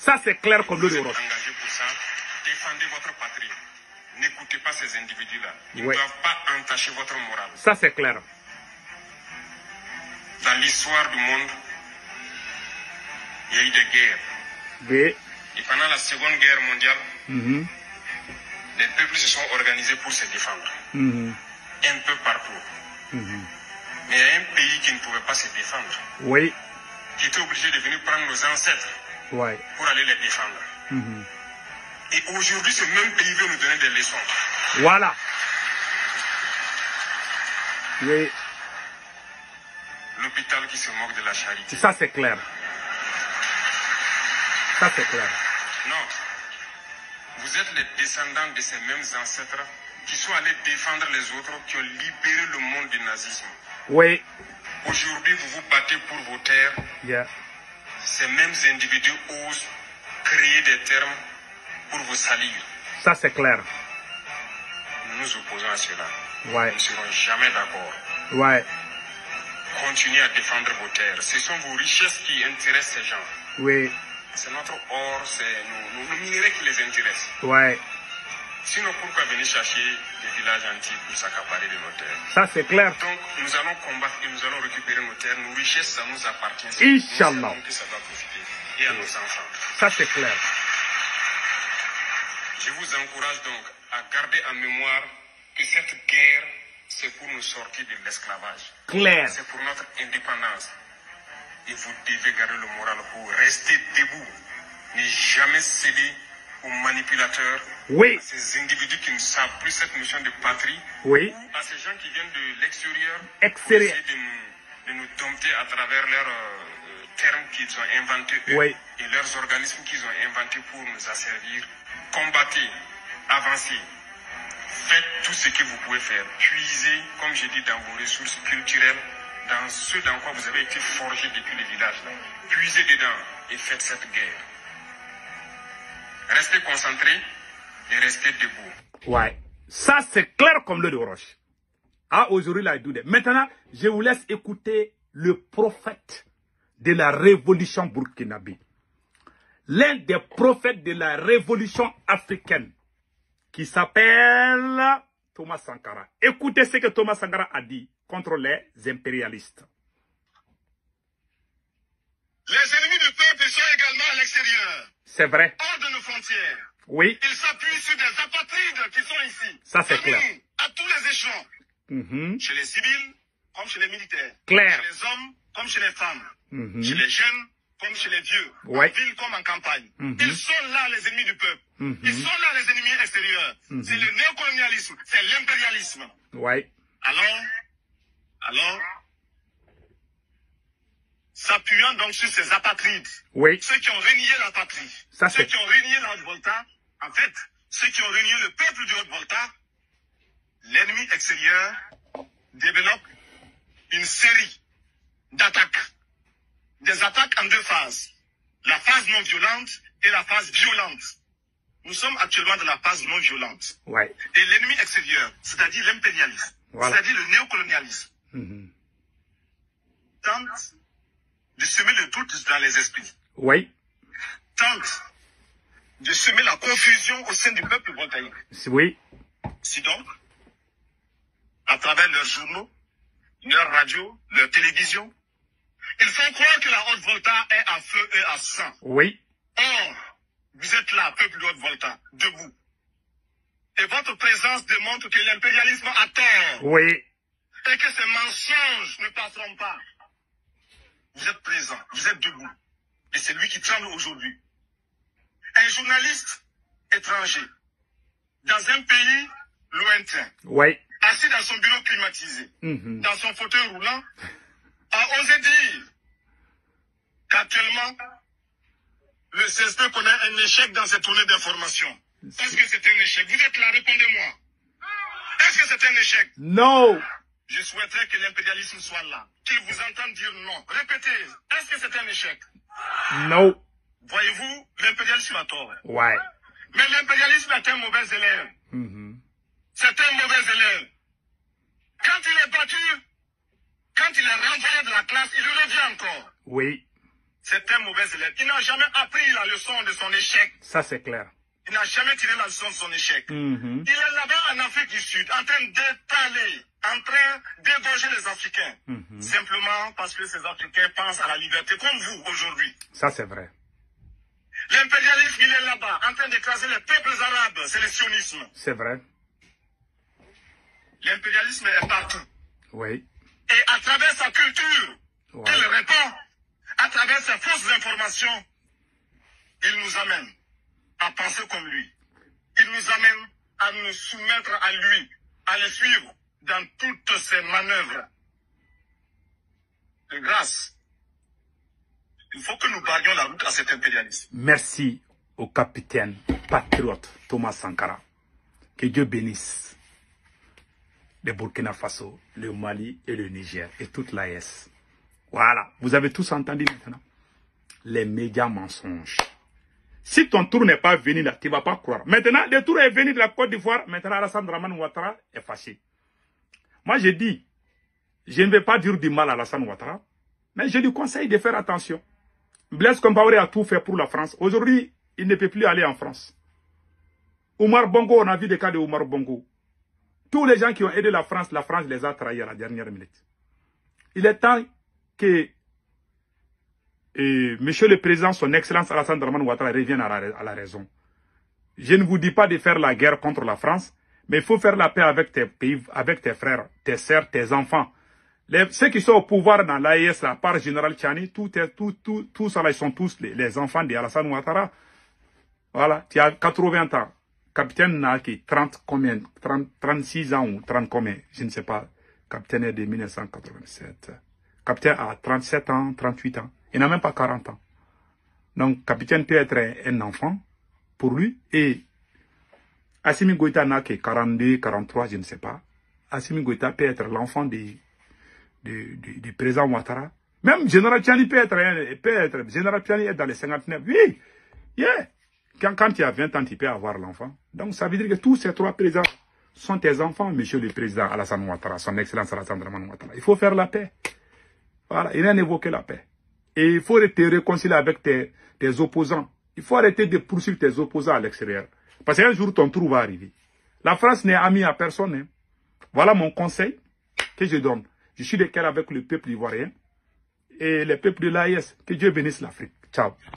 Ça, c'est clair comme l'eau de roche. Engagé pour ça. Défendez votre patrie. N'écoutez pas ces individus-là. Ils Ouais. ne doivent pas entacher votre morale. Ça, c'est clair. Dans l'histoire du monde, il y a eu des guerres. Oui. Et pendant la Seconde Guerre mondiale, Mhm. les peuples se sont organisés pour se défendre. Mhm. Un peu partout. Mhm. Mais il y a un pays qui ne pouvait pas se défendre, Oui. qui était obligé de venir prendre nos ancêtres Ouais. pour aller les défendre. Mhm. Et aujourd'hui, ce même pays veut nous donner des leçons. Voilà. Oui. L'hôpital qui se moque de la charité. Ça, c'est clair. Ça, c'est clair. Non. Vous êtes les descendants de ces mêmes ancêtres qui sont allés défendre les autres, qui ont libéré le monde du nazisme. Oui. Aujourd'hui, vous vous battez pour vos terres. Yeah. Ces mêmes individus osent créer des termes pour vous salir. Ça, c'est clair. Nous nous opposons à cela. Ouais. Nous ne serons jamais d'accord. Ouais. Continuez à défendre vos terres. Ce sont vos richesses qui intéressent ces gens. Oui. C'est notre or, c'est nos minerais qui les intéressent. Ouais. Sinon, pourquoi venir chercher des villages antiques pour s'accaparer de nos terres? Ça, c'est clair. Donc, nous allons combattre et nous allons récupérer nos terres. Nos richesses, ça nous appartient. Inch'Allah. Nous savons que ça va profiter. Et à nos enfants. Ça, c'est clair. Je vous encourage donc à garder en mémoire que cette guerre, c'est pour nous sortir de l'esclavage. Clair. C'est pour notre indépendance. Et vous devez garder le moral pour rester debout. Ne jamais céder aux manipulateurs, Oui. à ces individus qui ne savent plus cette notion de patrie, Oui. ou à ces gens qui viennent de l'extérieur pour Extérieur. essayer de nous dompter à travers leurs termes qu'ils ont inventés eux, Oui. et leurs organismes qu'ils ont inventés pour nous asservir. Combattez, avancez, faites tout ce que vous pouvez faire. Puisez, comme j'ai dit, dans vos ressources culturelles, dans ce dans quoi vous avez été forgé depuis le village. Là. Puisez dedans et faites cette guerre. Restez concentrés et restez debout. Ouais. Ça, c'est clair comme l'eau de roche. Ah, aujourd'hui, là, il dit. Maintenant, je vous laisse écouter le prophète de la révolution burkinabé. L'un des prophètes de la révolution africaine, qui s'appelle Thomas Sankara. Écoutez ce que Thomas Sankara a dit contre les impérialistes. Les ennemis du peuple sont également à l'extérieur. C'est vrai. Hors de nos frontières. Oui. Ils s'appuient sur des apatrides qui sont ici. Ça, c'est clair. À tous les échelons. Chez les civils, comme chez les militaires. Clair. Chez les hommes, comme chez les femmes. Mhm. Chez les jeunes, comme chez les vieux. Ouais. En ville comme en campagne. Mhm. Ils sont là, les ennemis du peuple. Ils sont là, les ennemis extérieurs. C'est le néocolonialisme. C'est l'impérialisme. Ouais. Alors, s'appuyant donc sur ces apatrides, Oui. ceux qui ont renié la patrie, Ça, ceux c'est- qui ont renié la Haute-Volta, en fait, ceux qui ont renié le peuple du Haute-Volta, l'ennemi extérieur développe une série d'attaques. Des attaques en deux phases. La phase non violente et la phase violente. Nous sommes actuellement dans la phase non violente. Ouais. Et l'ennemi extérieur, c'est-à-dire l'impérialisme, Voilà. c'est-à-dire le néocolonialisme, Mhm. tente de semer le doute dans les esprits, Oui. tente de semer la confusion au sein du peuple voltaïque. Oui. Si donc, à travers leurs journaux, leurs radios, leurs télévisions, ils font croire que la Haute-Volta est à feu et à sang. Oui. Or, vous êtes là, peuple de Haute-Volta, debout. Et votre présence démontre que l'impérialisme a tort. Oui. Et que ces mensonges ne passeront pas. Vous êtes présent, vous êtes debout. Et c'est lui qui tremble aujourd'hui. Un journaliste étranger, dans un pays lointain, Oui. assis dans son bureau climatisé, Mhm. dans son fauteuil roulant, a osé dire qu'actuellement, le CSP connaît un échec dans ses tournées d'information. Est-ce que c'est un échec? Vous êtes là, répondez-moi. Est-ce que c'est un échec? Non. Je souhaiterais que l'impérialisme soit là, qu'il vous entende dire non. Répétez, est-ce que c'est un échec? Non. Voyez-vous, l'impérialisme a tort. Ouais. Mais l'impérialisme est un mauvais élève. Mhm. C'est un mauvais élève. Quand il est battu, quand il est renvoyé de la classe, il revient encore. Oui. C'est un mauvais élève. Il n'a jamais appris la leçon de son échec. Ça, c'est clair. Il n'a jamais tiré la leçon de son échec. Il est là-bas en Afrique du Sud, en train d'étaler, en train d'égorger les Africains. Simplement parce que ces Africains pensent à la liberté, comme vous aujourd'hui. Ça, c'est vrai. L'impérialisme, il est là-bas, en train d'écraser les peuples arabes. C'est le sionisme. C'est vrai. L'impérialisme est partout. Oui. Et à travers sa culture, il répond. À travers ses fausses informations, il nous amène à penser comme lui. Il nous amène à nous soumettre à lui, à le suivre dans toutes ses manœuvres. De grâce, il faut que nous barrions la route à cet impérialisme. Merci au capitaine patriote Thomas Sankara. Que Dieu bénisse le Burkina Faso, le Mali et le Niger et toute l'AES. Voilà, vous avez tous entendu maintenant. Les médias mensonges. Si ton tour n'est pas venu là, tu ne vas pas croire. Maintenant, le tour est venu de la Côte d'Ivoire. Maintenant, Alassane Dramane Ouattara est fâché. Moi, je dis, je ne vais pas dire du mal à Alassane Ouattara, mais je lui conseille de faire attention. Blaise Compaoré a tout fait pour la France. Aujourd'hui, il ne peut plus aller en France. Oumar Bongo, on a vu des cas de Oumar Bongo. Tous les gens qui ont aidé la France les a trahis à la dernière minute. Il est temps que Monsieur le Président, son Excellence Alassane Dramane Ouattara revienne à la raison. Je ne vous dis pas de faire la guerre contre la France, mais il faut faire la paix avec tes pays, avec tes frères, tes sœurs, tes enfants. Ceux qui sont au pouvoir dans l'AES, à part Général Tchani, tous ça là, ils sont tous les enfants d'Alassane Ouattara. Voilà, tu as 80 ans. Capitaine Naki, 36 ans ou 30 combien, je ne sais pas. Capitaine est de 1987. Capitaine a 37 ans, 38 ans. Il n'a même pas 40 ans. Donc, capitaine peut être un enfant pour lui. Et Assimi Goïta n'a que 42, 43, je ne sais pas. Assimi Goïta peut être l'enfant du président Ouattara. Même Général Tchani peut être. Général Tchani est dans les 59. Oui, yeah. Quand tu as 20 ans, tu peux avoir l'enfant. Donc, ça veut dire que tous ces trois présidents sont tes enfants, monsieur le président Alassane Ouattara, son excellence Alassane Dramane Ouattara. Il faut faire la paix. Voilà, il a évoqué la paix. Et il faut te réconcilier avec tes opposants. Il faut arrêter de poursuivre tes opposants à l'extérieur. Parce qu'un jour, ton trou va arriver. La France n'est amie à personne. Hein. Voilà mon conseil que je donne. Je suis de cœur avec le peuple ivoirien et le peuple de l'AES. Que Dieu bénisse l'Afrique. Ciao.